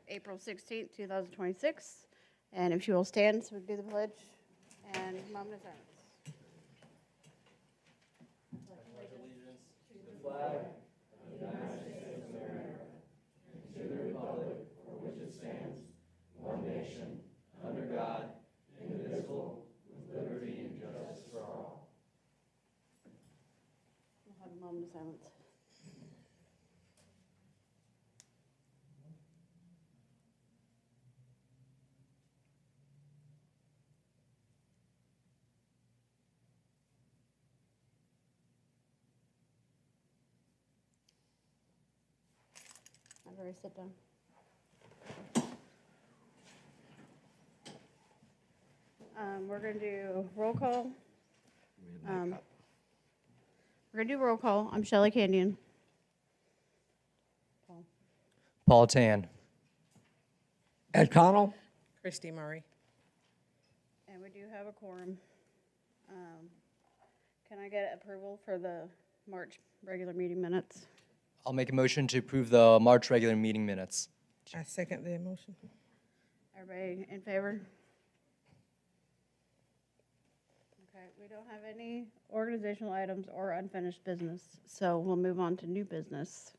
April 16th, 2026. And if you will stand so we can do the pledge and moment of silence. We'll have a moment of silence. Everybody sit down. We're going to do roll call. We're going to do roll call. I'm Shelley Canyon. Paul Tan. Ed Connell? Christy Murray. And we do have a quorum. Can I get approval for the March regular meeting minutes? I'll make a motion to approve the March regular meeting minutes. I second the motion. Everybody in favor? Okay, we don't have any organizational items or unfinished business, so we'll move on to new business.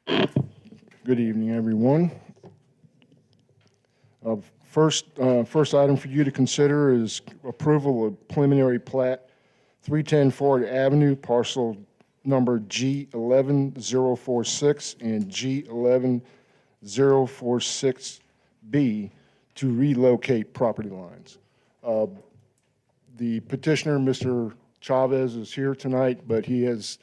Good evening, everyone. First item for you to consider is approval of preliminary plat 310 Ford Avenue, parcel number G11046 and G11046B to relocate property lines. The petitioner, Mr. Chavez, is here tonight, but he has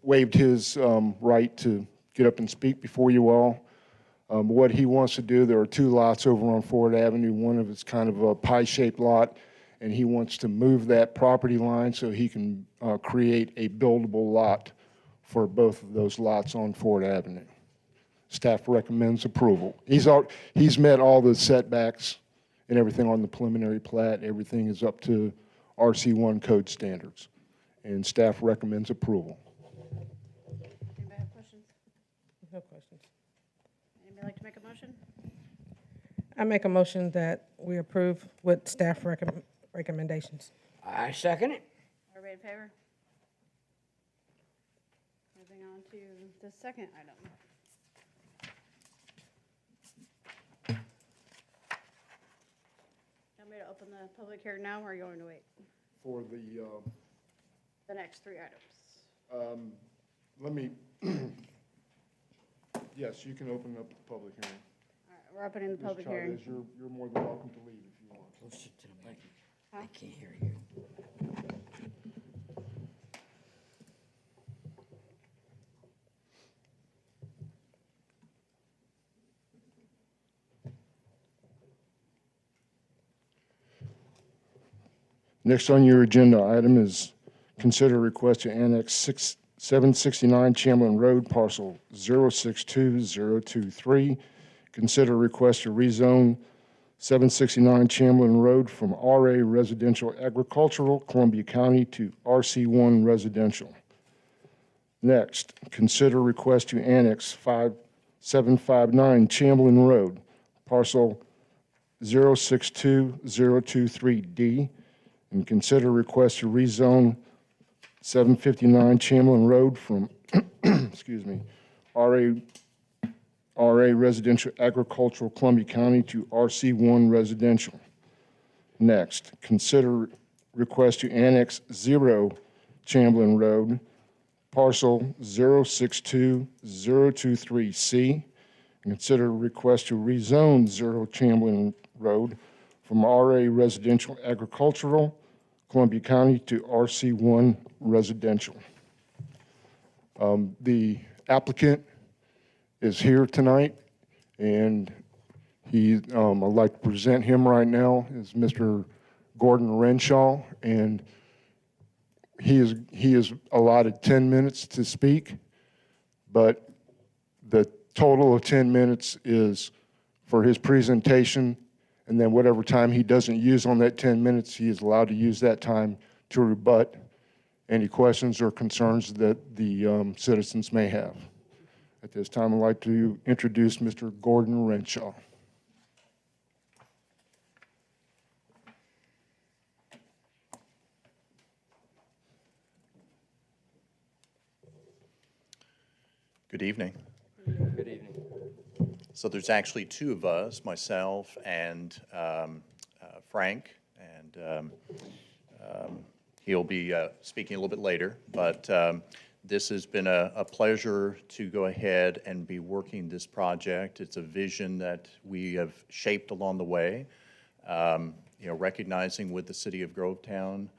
waived his right to get up and speak before you all. What he wants to do, there are two lots over on Ford Avenue. One of it's kind of a pie-shaped lot, and he wants to move that property line so he can create a buildable lot for both of those lots on Ford Avenue. Staff recommends approval. He's met all the setbacks and everything on the preliminary plat. Everything is up to RC1 code standards, and staff recommends approval. Anybody have questions? No questions. Anybody like to make a motion? I make a motion that we approve with staff recommendations. I second it. Everybody in favor? Moving on to the second item. Want me to open the public hearing now, or are you going to wait? For The next three items. let me, yes, you can open up the public hearing. All right, we're opening the Ms. public hearing. Chavez, you're more than welcome to leave if you want. Closer to the mic. Huh? I can't hear you. Next on your agenda item is consider request to annex 769 Chamberlain Road, parcel 062023. Consider request to rezone 769 Chamberlain Road from RA Residential Agricultural, Columbia County, to RC1 Residential. Next, consider request to annex 5759 Chamberlain Road, parcel 062023D, and consider request to rezone 759 Chamberlain Road from, RA Residential Agricultural, Columbia County, to RC1 Residential. Next, consider request to annex 0 Chamberlain Road, parcel 062023C, and consider request to rezone 0 Chamberlain Road from RA Residential Agricultural, Columbia County, to RC1 Residential. The applicant is here tonight, and I'd like to present him right now as Mr. Gordon Renshaw, and he is allotted 10 minutes to speak, but the total of 10 minutes is for his presentation, and then whatever time he doesn't use on that 10 minutes, he is allowed to use that time to rebut any questions or concerns that the citizens may have. At this time, I'd like to introduce Mr. Gordon Renshaw. Good evening. Good evening. So there's actually two of us, myself and Frank, and he'll be speaking a little bit later. But this has been a pleasure to go ahead and be working this project. It's a vision that we have shaped along the way, recognizing with the city of Grovetown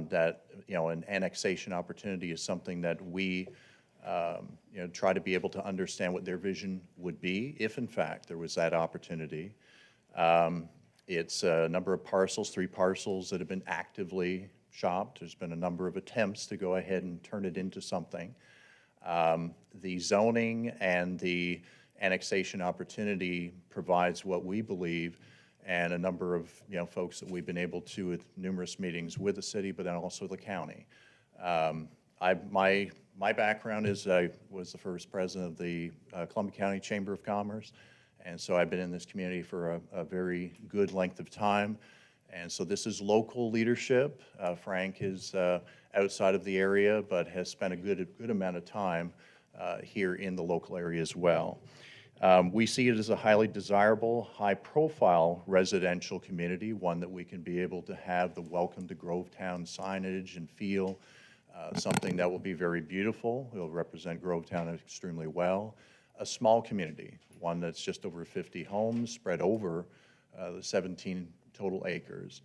that, an annexation opportunity is something that we try to be able to understand what their vision would be if, in fact, there was that opportunity. It's a number of parcels, 3 parcels that have been actively shopped. There's been a number of attempts to go ahead and turn it into something. The zoning and the annexation opportunity provides what we believe, and a number of folks that we've been able to with numerous meetings with the city, but then also the county. My background is I was the first president of the Columbia County Chamber of Commerce, and so I've been in this community for a very good length of time. And so this is local leadership. Frank is outside of the area, but has spent a good amount of time here in the local area as well. We see it as a highly desirable, high-profile residential community, one that we can be able to have the welcome to Grovetown signage and feel. Something that will be very beautiful. It will represent Grovetown extremely well. A small community, one that's just over 50 homes spread over the 17 total acres.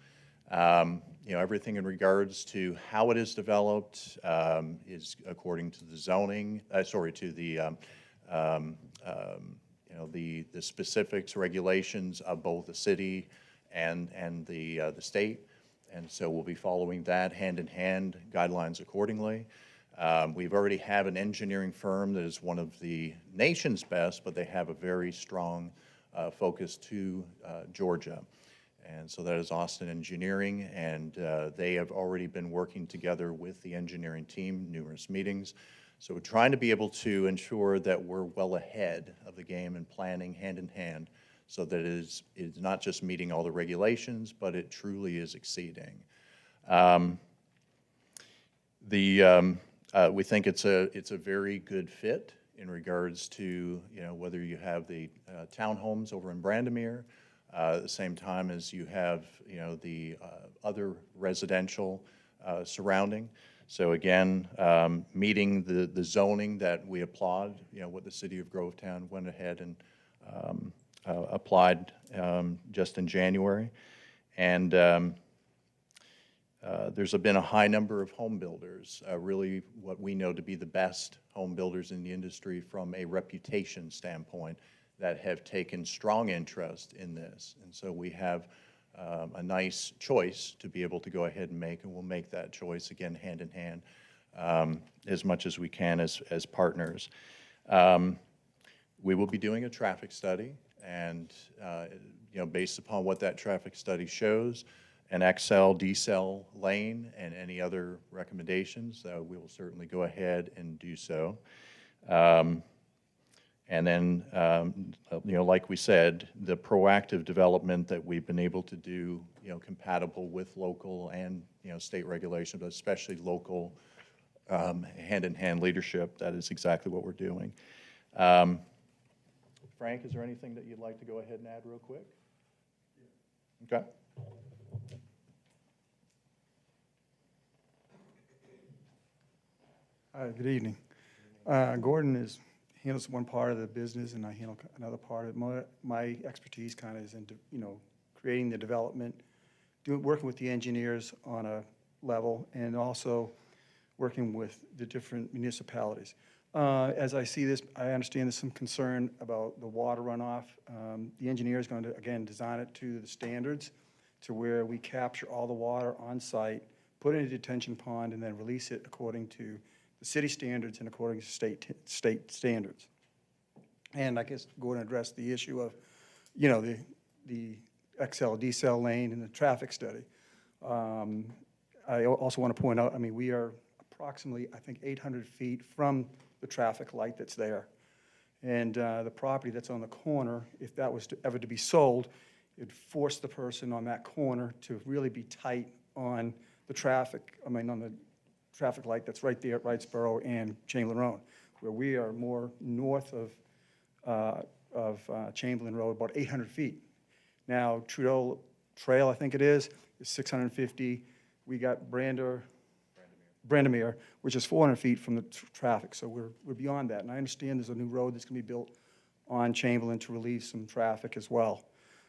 Everything in regards to how it is developed is according to the zoning, to the specifics, regulations of both the city and the state. And so we'll be following that hand in hand, guidelines accordingly. We've already have an engineering firm that is one of the nation's best, but they have a very strong focus to Georgia. And so that is Austin Engineering, and they have already been working together with the engineering team, numerous meetings. So we're trying to be able to ensure that we're well ahead of the game and planning hand in hand, so that it's not just meeting all the regulations, but it truly is exceeding. We think it's a very good fit in regards to whether you have the townhomes over in Brandomere, at the same time as you have the other residential surrounding. So again, meeting the zoning that we applaud, what the city of Grovetown went ahead and applied just in January. And there's been a high number of home builders, really what we know to be the best home builders in the industry from a reputation standpoint, that have taken strong interest in this. And so we have a nice choice to be able to go ahead and make, and we'll make that choice, again, hand in hand, as much as we can as partners. We will be doing a traffic study, and based upon what that traffic study shows, an XL, decel lane, and any other recommendations, we will certainly go ahead and do so. And then, like we said, the proactive development that we've been able to do, compatible with local and, state regulation, but especially local hand-in-hand leadership, that is exactly what we're doing. Frank, is there anything that you'd like to go ahead and add real quick? Okay. Hi, good evening. Gordon handles one part of the business, and I handle another part of it. My expertise kind of is into, creating the development, working with the engineers on a level, and also working with the different municipalities. As I see this, I understand there's some concern about the water runoff. The engineer is going to, again, design it to the standards, to where we capture all the water on site, put it in a detention pond, and then release it according to the city standards and according to state standards. And I guess Gordon addressed the issue of, the XL, decel lane and the traffic study. I also want to point out, I mean, we are approximately, I think, 800 feet from the traffic light that's there. And the property that's on the corner, if that was ever to be sold, it'd force the person on that corner to really be tight on the traffic, on the traffic light that's right there at Wrightsboro and Chamberlain Road, where we are more north of Chamberlain Road, about 800 feet. Now, Trudeau Trail, I think it is 650. We got Brandemere, which is 400 feet from the traffic, so we're beyond that. And I understand there's a new road that's going to be built on Chamberlain to relieve some traffic as well.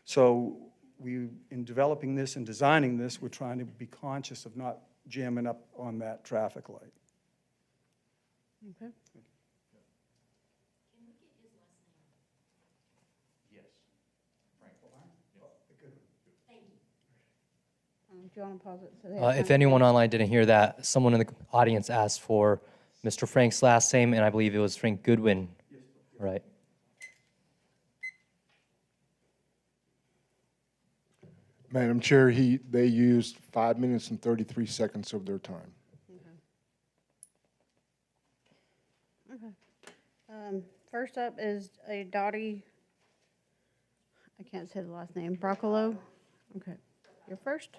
So in developing this and designing this, we're trying to be conscious of not jamming up on that traffic light. Okay. Do you want to pause it? So they have If time? anyone online didn't hear that, someone in the audience asked for Mr. Frank's last name, and I believe it was Frank Goodwin, right? Madam Chair, they used 5 minutes and 33 seconds of their time. First up is a Dottie, I can't say the last name, Broccolo. Okay, you're first.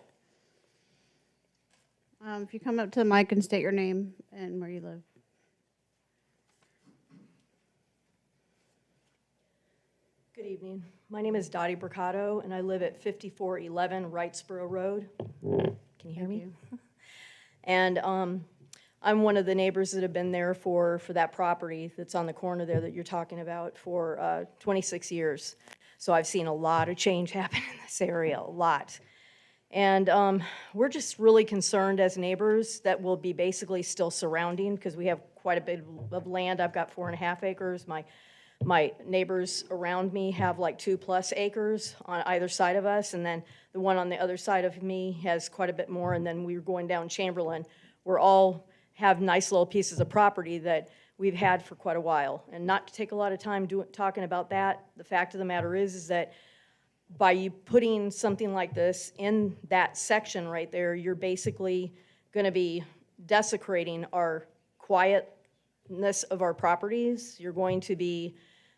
If you come up to the mic and state your name and where you live. Good evening. My name is Dottie Bricado, and I live at 5411 Wrightsboro Road. Can you hear me? And I'm one of the neighbors that have been there for that property that's on the corner there that you're talking about for 26 years. So I've seen a lot of change happen in this area, a lot. And we're just really concerned as neighbors that we'll be basically still surrounding, because we have quite a bit of land. I've got 4.5 acres. My neighbors around me have like 2+ acres on either side of us, and then the one on the other side of me has quite a bit more, and then we're going down Chamberlain. We're all have nice little pieces of property that we've had for quite a while. And not to take a lot of time talking about that, the fact of the matter is that by you putting something like this in that section right there, you're basically going to be desecrating our quietness of our properties. You're going to be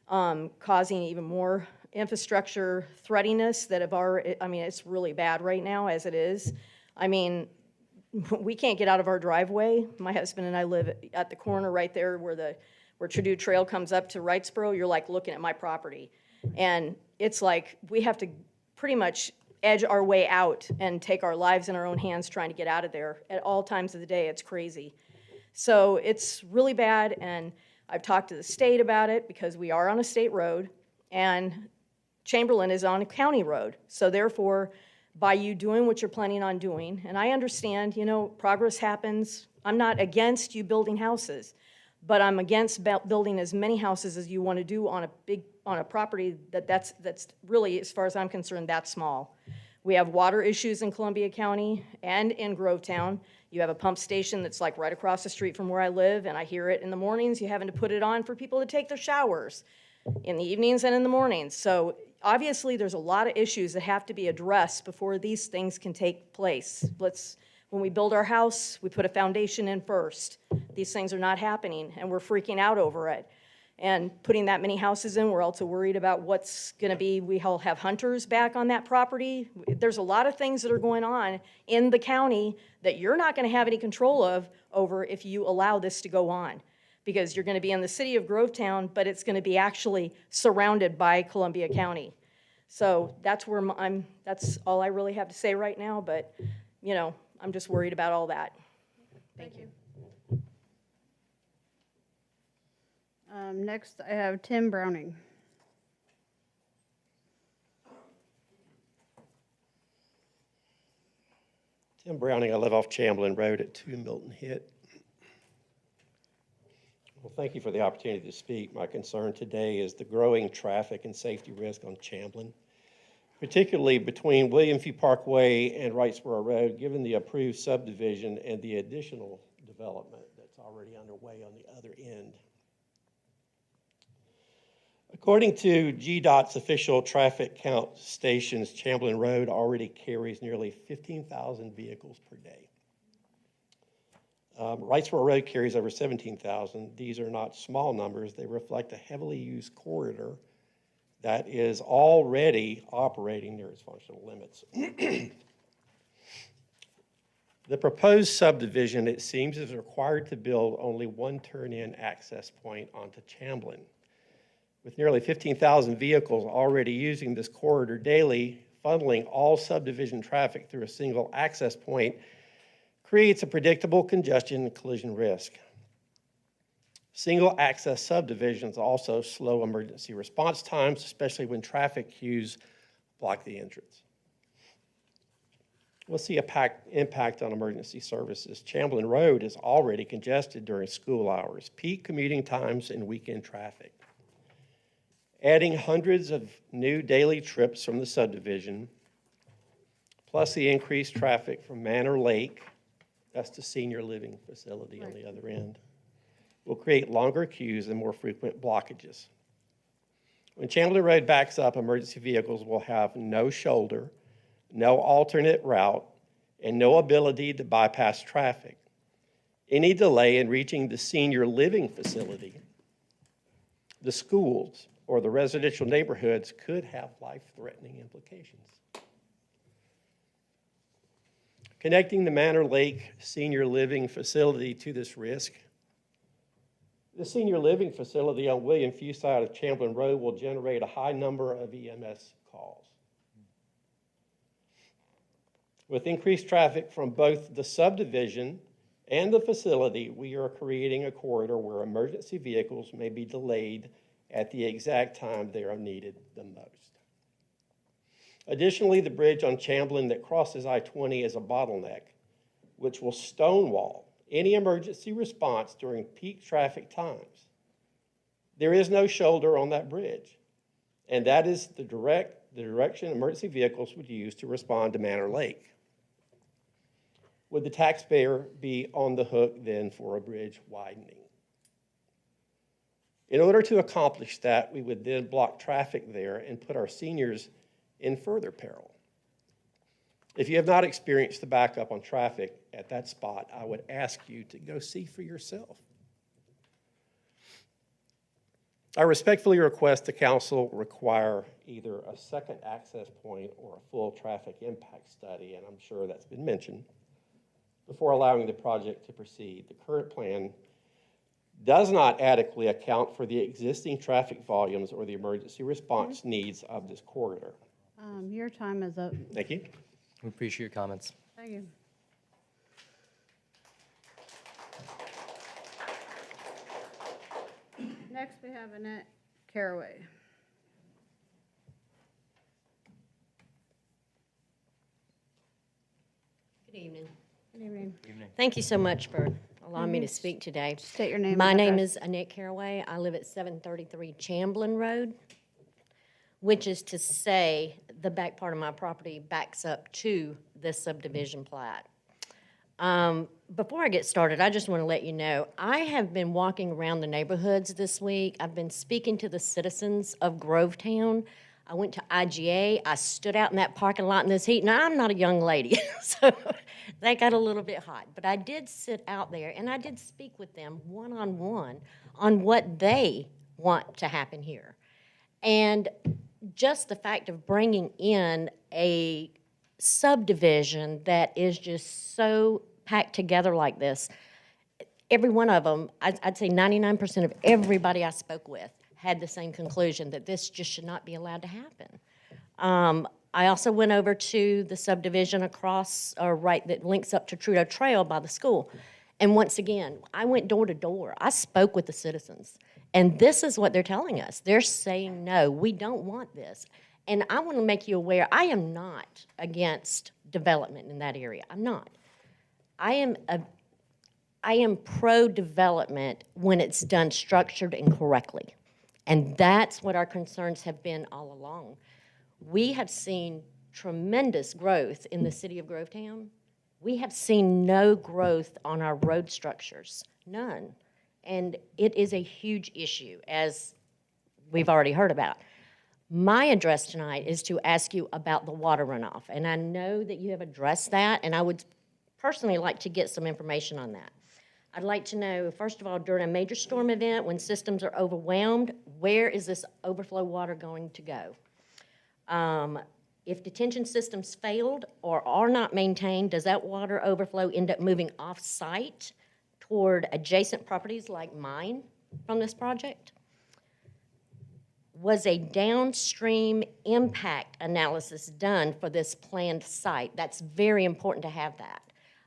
causing even more infrastructure threatiness that have already, I mean, it's really bad right now as it is. I mean, we can't get out of our driveway. My husband and I live at the corner right there where Trudeau Trail comes up to Wrightsboro. You're like looking at my property. And it's like we have to pretty much edge our way out and take our lives in our own hands trying to get out of there at all times of the day. It's crazy. So it's really bad, and I've talked to the state about it because we are on a state road, and Chamberlain is on a county road. So therefore, by you doing what you're planning on doing, and I understand, you know, progress happens. I'm not against you building houses, but I'm against building as many houses as you want to do on a property that's really, as far as I'm concerned, that small. We have water issues in Columbia County and in Grovetown. You have a pump station that's like right across the street from where I live, and I hear it in the mornings. You're having to put it on for people to take their showers in the evenings and in the mornings. So obviously, there's a lot of issues that have to be addressed before these things can take place. When we build our house, we put a foundation in first. These things are not happening, and we're freaking out over it. And putting that many houses in, we're also worried about what's going to be. We all have hunters back on that property. There's a lot of things that are going on in the county that you're not going to have any control over if you allow this to go on, because you're going to be in the city of Grovetown, but it's going to be actually surrounded by Columbia County. So that's where that's all I really have to say right now, but, you know, I'm just worried about all that. Thank you. Next, I have Tim Browning. Tim Browning, I live off Chamberlain Road at 2 Milton Hitt. Well, thank you for the opportunity to speak. My concern today is the growing traffic and safety risk on Chamberlain, particularly between William Few Parkway and Wrightsboro Road, given the approved subdivision and the additional development that's already underway on the other end. According to GDOT's official traffic count stations, Chamberlain Road already carries nearly 15,000 vehicles per day. Wrightsboro Road carries over 17,000. These are not small numbers. They reflect a heavily used corridor that is already operating near its functional limits. The proposed subdivision, it seems, is required to build only one turn-in access point onto Chamblin. With nearly 15,000 vehicles already using this corridor daily, funneling all subdivision traffic through a single access point creates a predictable congestion and collision risk. Single access subdivisions also slow emergency response times, especially when traffic queues block the entrance. We'll see an impact on emergency services. Chamblin Road is already congested during school hours, peak commuting times, and weekend traffic. Adding hundreds of new daily trips from the subdivision, plus the increased traffic from Manor Lake, that's the senior living facility on the other end, will create longer queues and more frequent blockages. When Chamblin Road backs up, emergency vehicles will have no shoulder, no alternate route, and no ability to bypass traffic. Any delay in reaching the senior living facility, the schools, or the residential neighborhoods could have life-threatening implications. Connecting the Manor Lake Senior Living Facility to this risk, the senior living facility on William Few side of Chamblin Road will generate a high number of EMS calls. With increased traffic from both the subdivision and the facility, we are creating a corridor where emergency vehicles may be delayed at the exact time they are needed the most. Additionally, the bridge on Chamblin that crosses I-20 is a bottleneck, which will stonewall any emergency response during peak traffic times. There is no shoulder on that bridge, and that is the direction emergency vehicles would use to respond to Manor Lake. Would the taxpayer be on the hook then for a bridge widening? In order to accomplish that, we would then block traffic there and put our seniors in further peril. If you have not experienced the backup on traffic at that spot, I would ask you to go see for yourself. I respectfully request the council require either a second access point or a full traffic impact study, and I'm sure that's been mentioned, before allowing the project to proceed. The current plan does not adequately account for the existing traffic volumes or the emergency response needs of this corridor. Your time is up. Thank you. We appreciate your comments. Thank you. Next, we have Annette Caraway. Good evening. Good evening. Thank you so much for allowing me to speak today. State your name. My and name address. is Annette Caraway. I live at 733 Chamblin Road, which is to say the back part of my property backs up to this subdivision plat. Before I get started, I just want to let you know, I have been walking around the neighborhoods this week. I've been speaking to the citizens of Grovetown. I went to IGA. I stood out in that parking lot in this heat. Now, I'm not a young lady, so that got a little bit hot. But I did sit out there, and I did speak with them one-on-one on what they want to happen here. And just the fact of bringing in a subdivision that is just so packed together like this, every one of them, I'd say 99% of everybody I spoke with had the same conclusion, that this just should not be allowed to happen. I also went over to the subdivision across, or right, that links up to Trudeau Trail by the school. And once again, I went door to door. I spoke with the citizens. And this is what they're telling us. They're saying, no, we don't want this. And I want to make you aware, I am not against development in that area. I'm not. I am pro-development when it's done structured and correctly. And that's what our concerns have been all along. We have seen tremendous growth in the city of Grovetown. We have seen no growth on our road structures, none. And it is a huge issue, as we've already heard about. My address tonight is to ask you about the water runoff. And I know that you have addressed that, and I would personally like to get some information on that. I'd like to know, first of all, during a major storm event, when systems are overwhelmed, where is this overflow water going to go? If detention systems failed or are not maintained, does that water overflow end up moving off-site toward adjacent properties like mine from this project? Was a downstream impact analysis done for this planned site? That's very important to have that.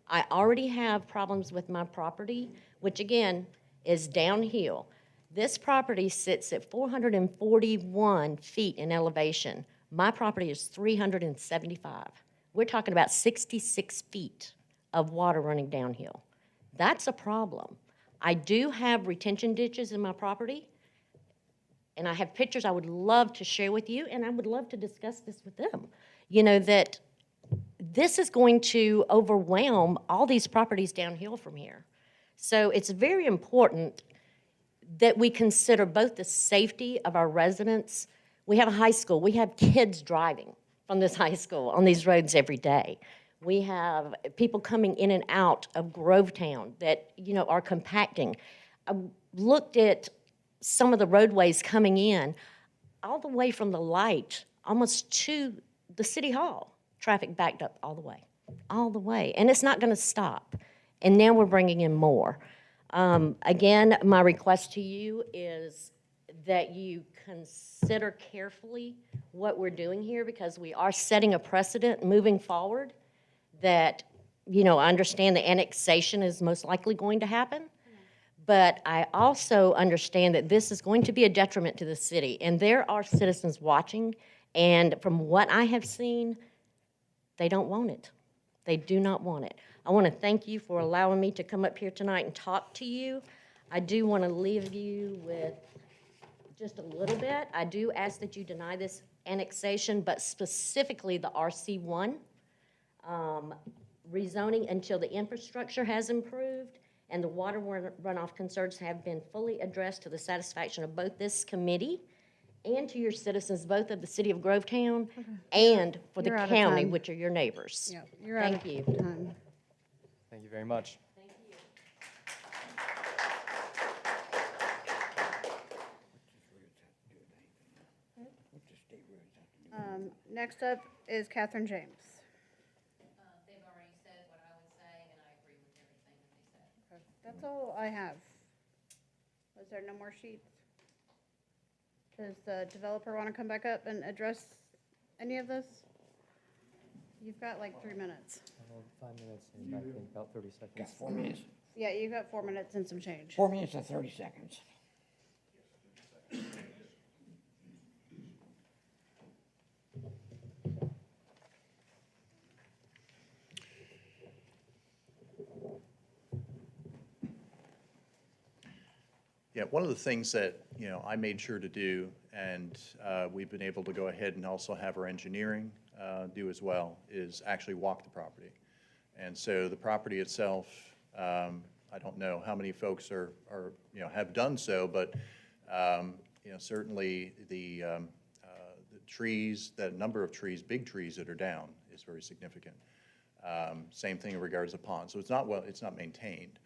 I already have problems with my property, which again is downhill. This property sits at 441 feet in elevation. My property is 375. We're talking about 66 feet of water running downhill. That's a problem. I do have retention ditches in my property, and I have pictures I would love to share with you, and I would love to discuss this with them. You know, that this is going to overwhelm all these properties downhill from here. So it's very important that we consider both the safety of our residents. We have a high school. We have kids driving from this high school on these roads every day. We have people coming in and out of Grovetown that, you know, are compacting. I looked at some of the roadways coming in, all the way from the light almost to the city hall. Traffic backed up all the way. And it's not going to stop. And now we're bringing in more. Again, my request to you is that you consider carefully what we're doing here, because we are setting a precedent moving forward that, you know, I understand the annexation is most likely going to happen, but I also understand that this is going to be a detriment to the city. And there are citizens watching, and from what I have seen, they don't want it. They do not want it. I want to thank you for allowing me to come up here tonight and talk to you. I do want to leave you with just a little bit. I do ask that you deny this annexation, but specifically the RC1 rezoning until the infrastructure has improved and the water runoff concerns have been fully addressed to the satisfaction of both this committee and to your citizens, both of the city of Grovetown and for the You're out of county, time. which are your neighbors. Yeah, you're out Thank of you. time. Thank you very much. Next up is Catherine James. They've already said what I would say, and I agree with everything that they said. That's all I have. Was there no more sheets? Does the developer want to come back up and address any of this? You've got like 3 minutes. 5 minutes and I think about 30 seconds. Got 4 minutes. Yeah, you got 4 minutes and some change. 4 minutes and 30 seconds. Yeah, one of the things that, you know, I made sure to do, and we've been able to go ahead and also have our engineering do as well, is actually walk the property. And so the property itself, I don't know how many folks are you know, have done so, but, you know, certainly the trees, that number of trees, big trees that are down is very significant. Same thing in regards to ponds. So it's not maintained.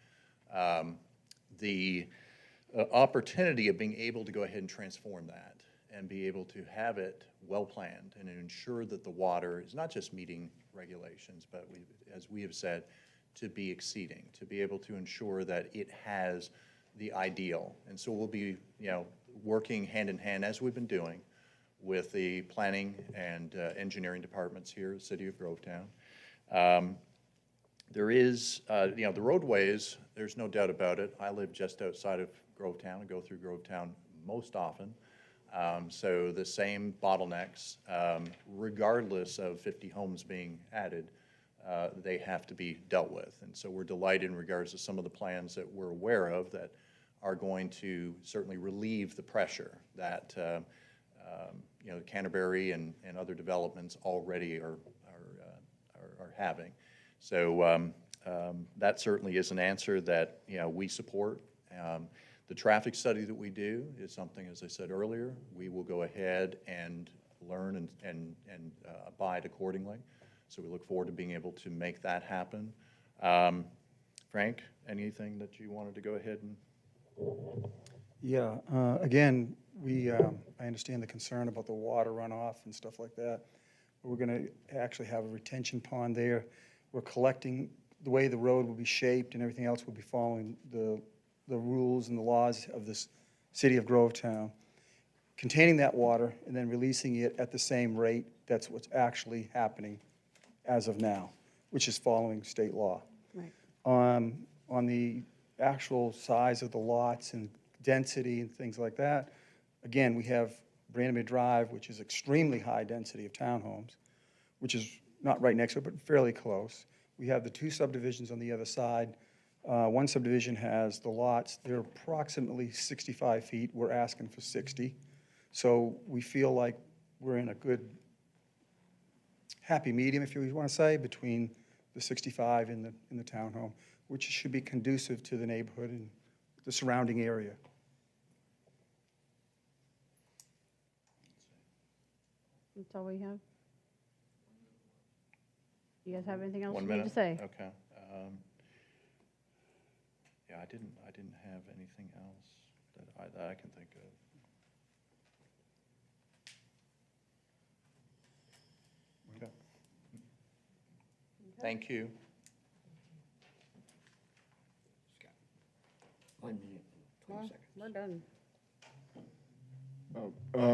The opportunity of being able to go ahead and transform that and be able to have it well-planned and ensure that the water is not just meeting regulations, but as we have said, to be exceeding, to be able to ensure that it has the ideal. And so we'll be, you know, working hand in hand, as we've been doing, with the planning and engineering departments here at the City of Grovetown. There is, you know, the roadways, there's no doubt about it. I live just outside of Grovetown and go through Grovetown most often. So the same bottlenecks, regardless of 50 homes being added, they have to be dealt with. And so we're delighted in regards to some of the plans that we're aware of that are going to certainly relieve the pressure that you know, Canterbury and other developments already are having. So that certainly is an answer that, you know, we support. The traffic study that we do is something, as I said earlier, we will go ahead and learn and abide accordingly. So we look forward to being able to make that happen. Frank, anything that you wanted to go ahead and? Yeah, again, I understand the concern about the water runoff and stuff like that. We're going to actually have a retention pond there. We're collecting, the way the road will be shaped and everything else will be following the rules and the laws of this city of Grovetown. Containing that water and then releasing it at the same rate, that's what's actually happening as of now, which is following state law. Right. On the actual size of the lots and density and things like that, again, we have Brandenburg Drive, which is extremely high density of townhomes, which is not right next to it, but fairly close. We have the two subdivisions on the other side. One subdivision has the lots, they're approximately 65 feet, we're asking for 60. So we feel like we're in a good, happy medium, if you want to say, between the 65 and the townhome, which should be conducive to the neighborhood and the surrounding area. That's all we have. You guys have anything else 1 you need minute? to say? Okay. Yeah, I didn't have anything else that I can think of. Okay. Thank you. 1 minute, 20 seconds. We're done.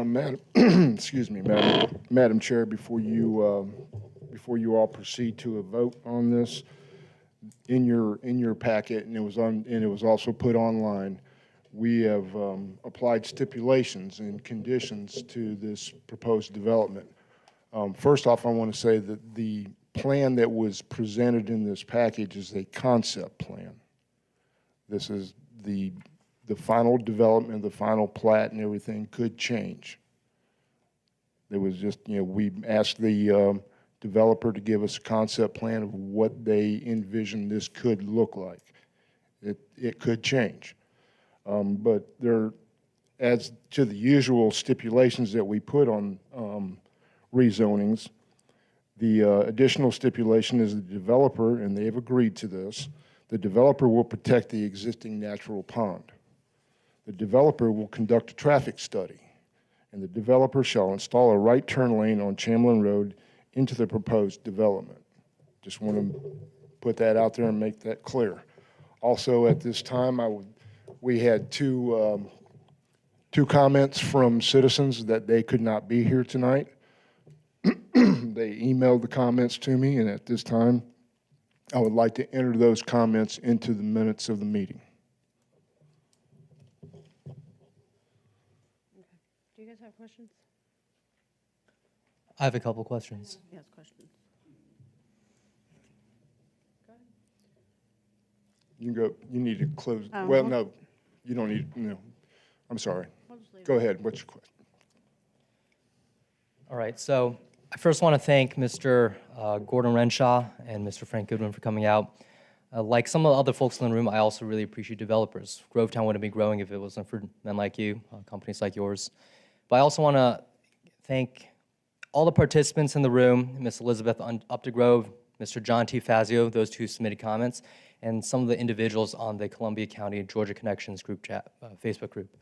Madam, excuse me, Madam Chair, before you all proceed to a vote on this, in your packet, and it was also put online, we have applied stipulations and conditions to this proposed development. First off, I want to say that the plan that was presented in this package is a concept plan. This is the final development, the final plat and everything could change. There was just, we asked the developer to give us a concept plan of what they envisioned this could look like. It could change. But there, as to the usual stipulations that we put on rezonings, the additional stipulation is the developer, and they've agreed to this, the developer will protect the existing natural pond. The developer will conduct a traffic study, and the developer shall install a right turn lane on Chamberlain Road into the proposed development. Just want to put that out there and make that clear. Also, at this time, we had two comments from citizens that they could not be here tonight. They emailed the comments to me, and at this time, I would like to enter those comments into the minutes of the meeting. Do you guys have questions? I have a couple questions. Yes, questions. You can go, you need to close, Oh, well, well- no, you don't need, no, I'm sorry. We'll just leave Go it. ahead, what's your question? All right, so I first want to thank Mr. Gordon Renshaw and Mr. Frank Goodwin for coming out. Like some of the other folks in the room, I also really appreciate developers. Grovetown wouldn't be growing if it wasn't for men like you, companies like yours. But I also want to thank all the participants in the room, Ms. Elizabeth Updegrove, Mr. John T. Fazio, those two submitted comments, and some of the individuals on the Columbia County Georgia Connections group chat, Facebook group.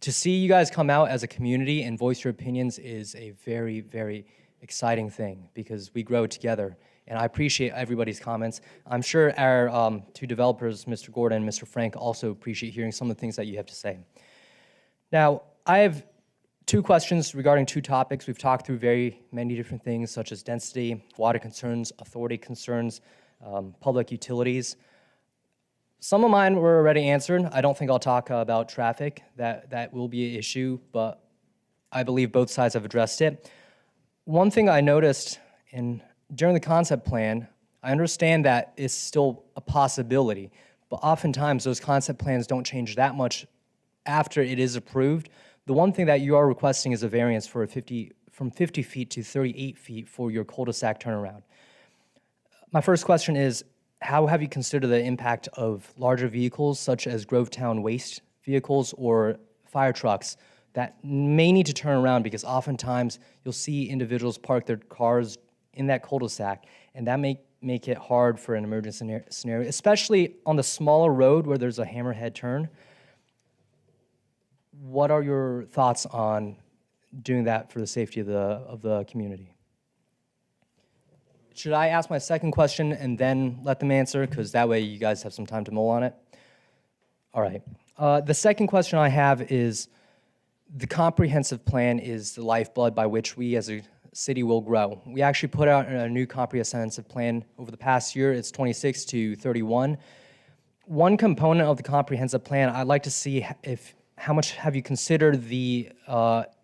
To see you guys come out as a community and voice your opinions is a very, very exciting thing because we grow together. And I appreciate everybody's comments. I'm sure our two developers, Mr. Gordon and Mr. Frank, also appreciate hearing some of the things that you have to say. Now, I have two questions regarding two topics. We've talked through very many different things such as density, water concerns, authority concerns, public utilities. Some of mine were already answered. I don't think I'll talk about traffic. That will be an issue, but I believe both sides have addressed it. One thing I noticed during the concept plan, I understand that it's still a possibility, but oftentimes those concept plans don't change that much after it is approved. The one thing that you are requesting is a variance for from 50 feet to 38 feet for your cul-de-sac turnaround. My first question is, how have you considered the impact of larger vehicles such as Grovetown waste vehicles or fire trucks that may need to turn around because oftentimes you'll see individuals park their cars in that cul-de-sac and that may make it hard for an emergency scenario, especially on the smaller road where there's a hammerhead turn. What are your thoughts on doing that for the safety of the community? Should I ask my second question and then let them answer? Because that way you guys have some time to mull on it. All right. The second question I have is, the comprehensive plan is the lifeblood by which we as a city will grow. We actually put out a new comprehensive plan over the past year. It's 26 to 31. One component of the comprehensive plan, I'd like to see how much have you considered the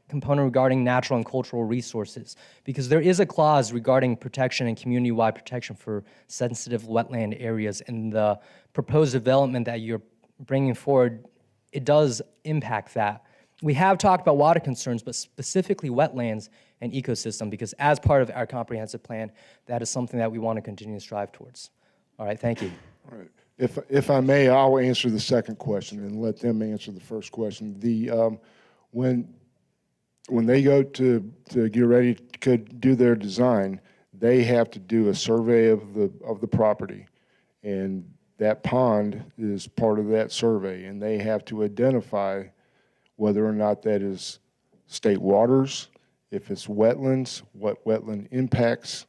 component regarding natural and cultural resources? Because there is a clause regarding protection and community-wide protection for sensitive wetland areas, and the proposed development that you're bringing forward, it does impact that. We have talked about water concerns, but specifically wetlands and ecosystem, because as part of our comprehensive plan, that is something that we want to continue to strive towards. All right, thank you. All right. If I may, I'll answer the second question and let them answer the first question. When they go to get ready to do their design, they have to do a survey of the property, and that pond is part of that survey, and they have to identify whether or not that is state waters, if it's wetlands, what wetland impacts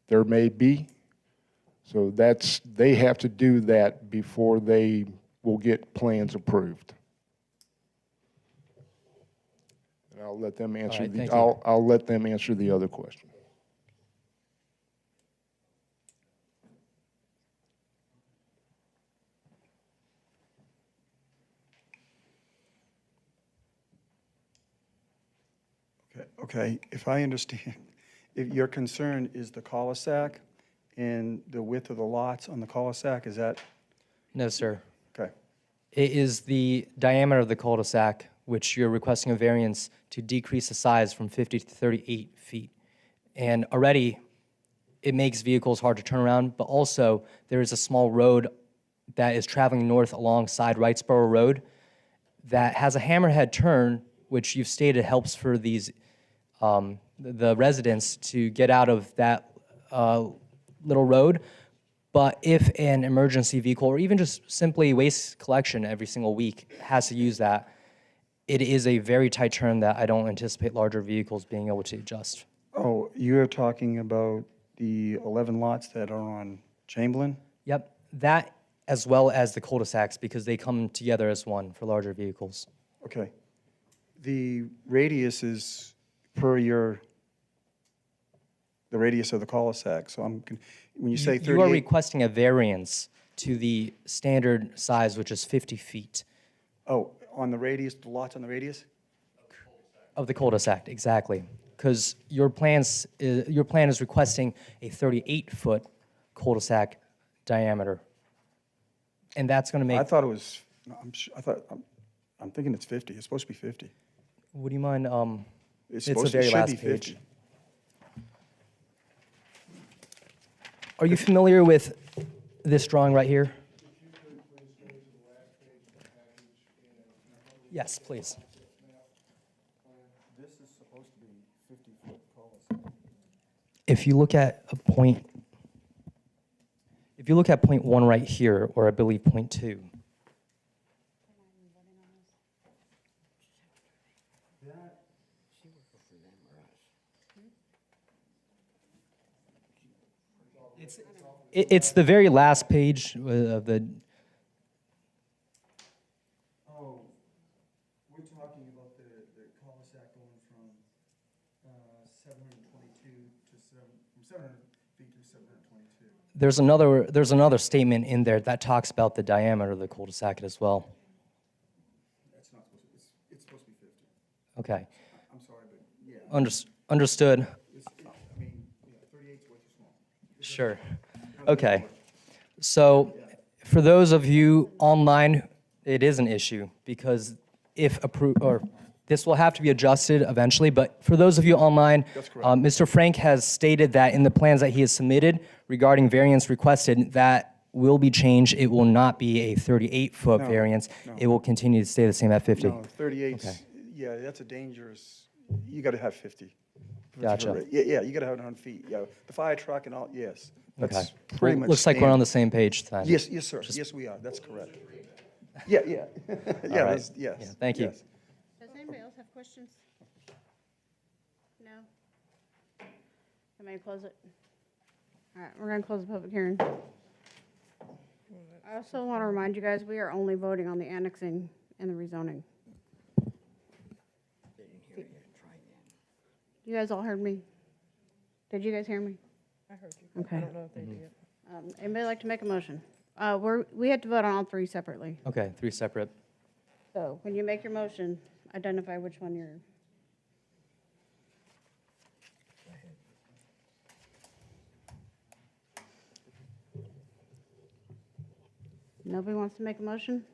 there may be. So they have to do that before they will get plans approved. And I'll let them answer right, thank you. I'll let them answer the other question. Okay, if I understand, if your concern is the cul-de-sac and the width of the lots on the cul-de-sac, is that, No, sir. okay, It is the diameter of the cul-de-sac, which you're requesting a variance to decrease the size from 50 to 38 feet. And already, it makes vehicles hard to turn around, but also there is a small road that is traveling north alongside Wrightsboro Road that has a hammerhead turn, which you've stated helps for these the residents to get out of that little road. But if an emergency vehicle, or even just simply waste collection every single week, has to use that, it is a very tight turn that I don't anticipate larger vehicles being able to adjust. oh, you're talking about the 11 lots that are on Chamberlain? Yep, that as well as the cul-de-sacs, because they come together as one for larger vehicles. Okay. The radius is per the radius of the cul-de-sac, so when you say You are 38, requesting a variance to the standard size, which is 50 feet oh, on the radius, the lots on the radius? of the cul-de-sac, exactly. Because your plan is requesting a 38-foot cul-de-sac diameter. And that's going to I make, thought it was, I'm thinking it's 50, it's supposed to be 50. would you mind, It's the supposed, very it should last be page. 50. Are you familiar with this drawing right here? Yes, please. This is supposed to be 50-foot cul-de-sac. If you look at point 1 right here, or I believe point 2, it's the very last page of the, Oh, we're talking about the cul-de-sac going from 722 from 700 feet to 722. there's another statement in there that talks about the diameter of the cul-de-sac as well. That's not supposed to, it's supposed to be 50. Okay, I'm sorry, but yeah, understood. I mean, 38 is way too small. Sure. Okay. So for those of you online, it is an issue because if approved, or this will have to be adjusted eventually, but for those of you online, Mr. Frank has stated that in the plans that he has submitted regarding variance requested, that will be changed. It will not be a 38-foot No, variance. no. It will continue to stay the same at 50. No, 38, Okay. yeah, that's a dangerous, you got to have 50. what you Gotcha. heard. Yeah, you gotta have it 100 feet, yeah. The fire truck and all, yes. Okay. That's pretty Well, much looks like we're standard. on the same page then. Yes, sir, yes, we are, that's correct. Yeah. Yeah, right. that's- yes. Yeah, thank you. yes. Does anybody else have questions? No? Somebody close it? All right, we're gonna close the public hearing. I also want to remind you guys, we are only voting on the annexing and the rezoning. You guys all heard me? Did you guys hear me? I heard you. Okay. I don't know if they did. Anybody like to make a motion? We had to vote on all three separately. Okay, three separate. So when you make your motion, identify which one you're. Nobody wants to make a motion?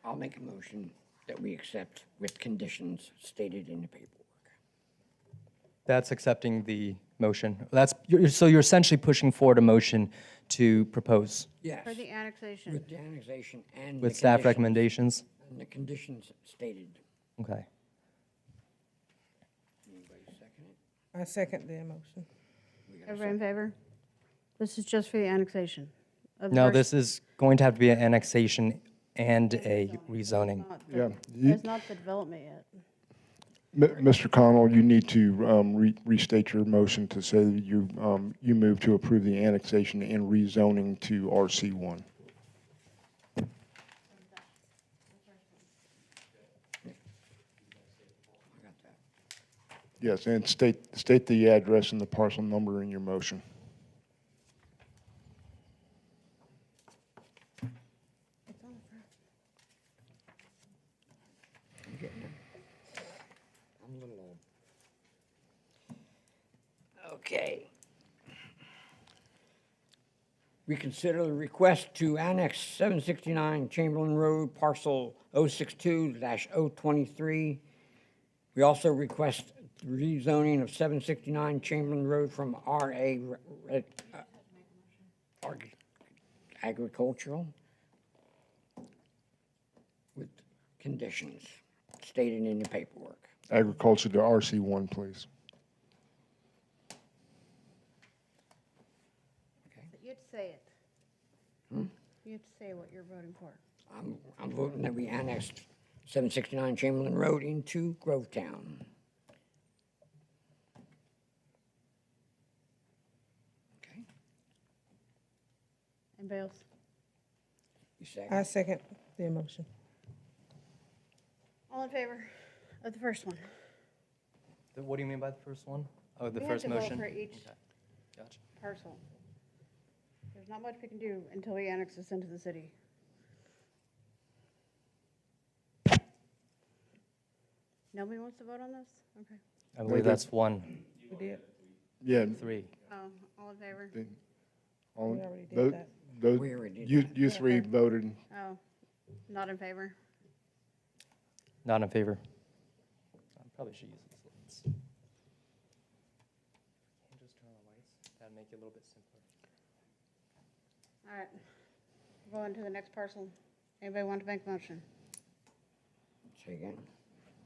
I'll make a motion that we accept with conditions stated in the paperwork. That's accepting the motion. So you're essentially pushing forward a motion to propose Yes. For the annexation. With the annexation and. with the staff conditions- recommendations? And the conditions stated. Okay. Anybody second it? I second the motion. We got a Everybody in favor? This is just for the annexation. of the No, first- this is going to have to be an annexation and a rezoning. Not Yeah, the- It's not the development yet. Mr. Connell, you need to restate your motion to say that you move to approve the annexation and rezoning to RC1. I got that. Yes, and state the address and the parcel number in your motion. I'm getting it. I'm a little old. Okay. Reconsider the request to annex 769 Chamberlain Road, parcel 062-023. We also request rezoning of 769 Chamberlain Road from agricultural with conditions stated in the paperwork. Agriculture to RC1, please. You have to say it. You have to say what you're voting for. I'm voting that we annexed 769 Chamberlain Road into Grovetown. Okay, Anybody else? you second? I second the motion. All in favor of the first one? What do you mean by the first one? Oh, the We have first to vote motion? for each Gotcha. parcel. There's not much we can do until we annex this into the city. Nobody wants to vote on this? Okay. I believe that's one, We did. Yeah. three. All in favor? all- We already did tho- that. those- We already did You that. you three voted. Oh, not in favor? Not in favor. I probably should use these lights. Can you just turn on the lights? That'd make it a little bit simpler. All right. Go on to the next parcel. Anybody want to make a motion? Say again?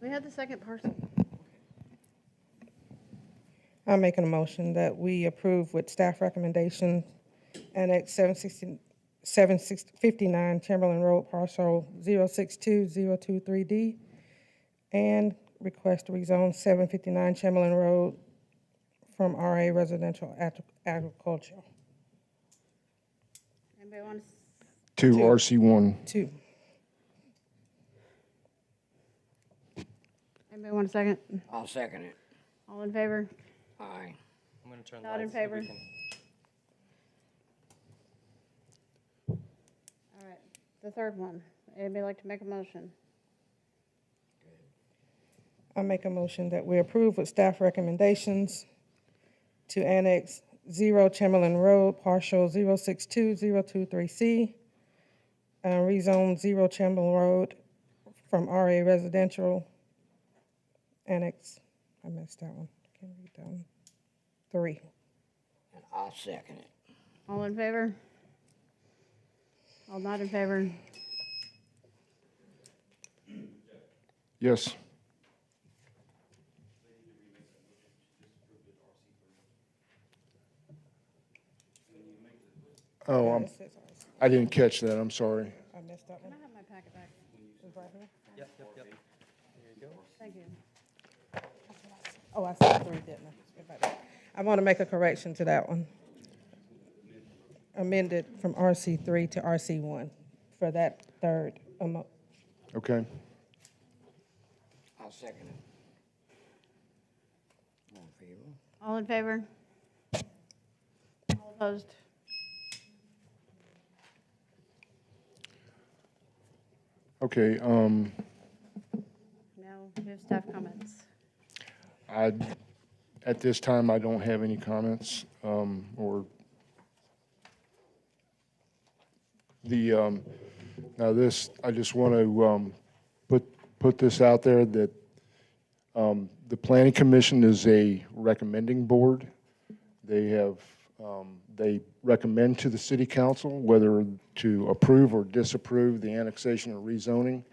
We had the second parcel. I'm making a motion that we approve with staff recommendation, annex 759 Chamberlain Road, parcel 062023D, and request to rezone 759 Chamberlain Road from RA residential agricultural Anybody want To RC1. to. anybody want a second? I'll second it. All in favor? Aye. I'm gonna turn the Not in lights so we favor. can- All right. The third one. Anybody like to make a motion? I make a motion that we approve with staff recommendations to annex 0 Chamberlain Road, partial 062023C, rezone 0 Chamberlain Road from RA residential, annex, I missed that one, can't read that one, 3. And I'll second it. All in favor? All not in favor? Yes. Oh, Yeah, it says RC. I didn't catch that, I'm sorry. I missed that one. I have my packet back. It's right here. Thank you. Oh, I said 3, didn't I? I want to make a correction to that one. Amended from RC3 to RC1 for that third. Okay. I'll second it. All in favor? All in favor? All opposed? Okay, No, we have staff comments. at this time, I don't have any comments, or now this, I just want to, put this out there that, the planning commission is a recommending board. They have, they recommend to the city council whether to approve or disapprove the annexation or rezoning.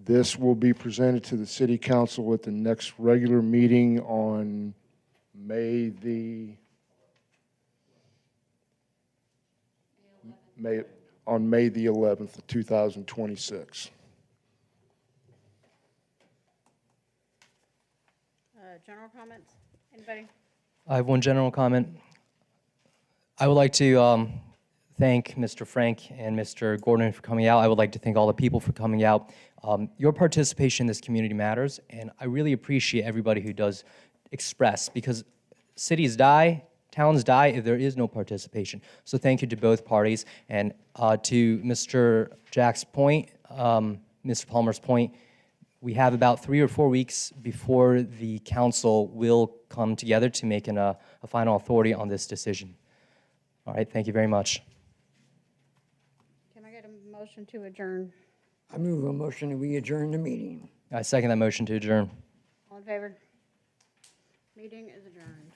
This will be presented to the city council at the next regular meeting on May the 11th of 2026. General comments? Anybody? I have one general comment. I would like to thank Mr. Frank and Mr. Gordon for coming out. I would like to thank all the people for coming out. Your participation in this community matters, and I really appreciate everybody who does express, because cities die, towns die if there is no participation. So thank you to both parties. And to Mr. Jack's point, Mr. Palmer's point, we have about 3 or 4 weeks before the council will come together to make a final authority on this decision. All right, thank you very much. Can I get a motion to adjourn? I move a motion that we adjourn the meeting. I second that motion to adjourn. All in favor? Meeting is adjourned.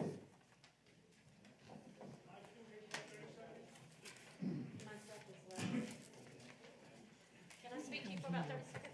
Can I speak to you for about 30 seconds?